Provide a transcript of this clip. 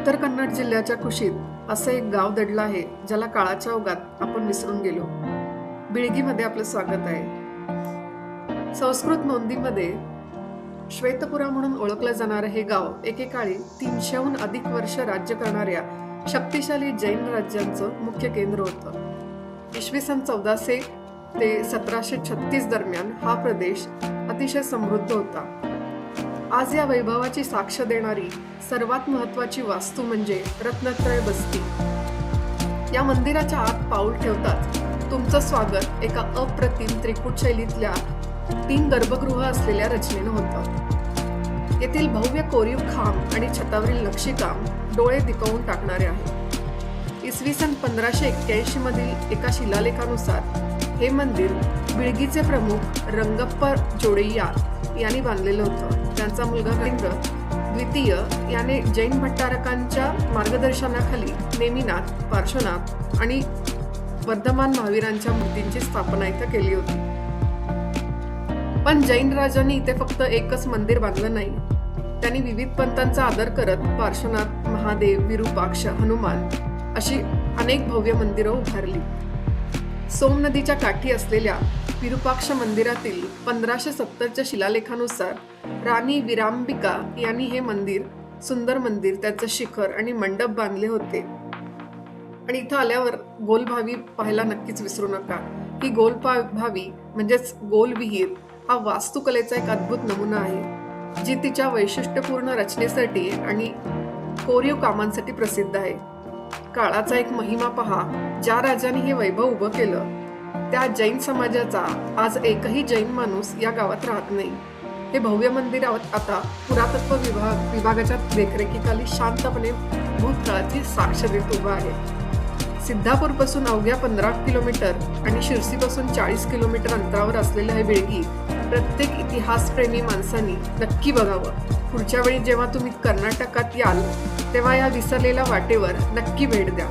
उत्तर कन्नड जिल्ह्याच्या कुशीत असं एक गाव दडलं आहे ज्याला काळाच्या ओघात आपण विसरून गेलो. बिळगीमध्ये आपलं स्वागत आहे. संस्कृत नोंदीमध्ये श्वेतपुरा म्हणून ओळखलं जाणारं हे गाव एकेकाळी 300हून अधिक वर्ष राज्य करणाऱ्या शक्तिशाली जैन राज्यांचं मुख्य केंद्र होतं. इसवी सन 1400 ते 1736 दरम्यान हा प्रदेश अतिशय समृद्ध होता. आज या वैभवाची साक्ष देणारी सर्वात महत्वाची वास्तू म्हणजे रत्नत्रय बस्ती. या मंदिराच्या आत पाऊल ठेवताच तुमचं स्वागत एका अप्रतिम त्रिकूट शैलीतल्या 3 गर्भगृह असलेल्या रचनेनं होतं. येथील भव्य कोरीव खांब आणि छतावरील नक्षीकाम डोळे दिपवून टाकणारे आहे. इसवी सन 1581 मधील एका शिलालेखानुसार हे मंदिर बिळगीचे प्रमुख रंगप्पा जोडैया यांनी बांधलेलं होतं. त्यांचा मुलगा गजेंद्र द्वितीय याने जैन भट्टारकांच्या मार्गदर्शनाखाली नेमिनाथ, पार्श्वनाथ आणि वर्धमान महावीरांच्या मूर्तींची स्थापना इथं केली होती. पण जैन राजांनी इथे फक्त एकच मंदिर बांधलं नाही. त्यांनी विविध पंथांचा आदर करत पार्श्वनाथ, महादेव, विरूपाक्ष, हनुमान अशी अनेक भव्य मंदिरं उभारली. सोम नदीच्या काठी असलेल्या विरूपाक्ष मंदिरातील 1570च्या शिलालेखानुसार राणी विरांबिका यांनी हे मंदिर, सुंदर मंदिर, त्याचं शिखर आणि मंडप बांधले होते. आणि इथं आल्यावर गोलभावी पाहायला नक्कीच विसरू नका. ही गोलभावी म्हणजेच गोल विहीर हा वास्तुकलेचा एक अद्भुत नमुना आहे, जी तिच्या वैशिष्ट्यपूर्ण रचनेसाठी आणि कोरीव कामांसाठी प्रसिद्ध आहे. काळाचा एक महिमा पहा. ज्या राजाने हे वैभव उभं केलं त्या जैन समाजाचा आज एकही जैन माणूस या गावात राहत नाही. हे भव्य मंदिर आता पुरातत्व विभागाच्या देखरेखीखाली शांतपणे भूतकाळाची साक्ष देत उभं आहे. सिद्धापूरपासून अवघ्या 15 किलोमीटर आणि शिरसीपासून 40 किलोमीटर अंतरावर असलेलं हे बिळगी प्रत्येक इतिहासप्रेमी माणसांनी नक्की बघावं. पुढच्या वेळी जेव्हा तुम्ही कर्नाटकात याल तेव्हा या विसरलेल्या वाटेवर नक्की भेट द्या.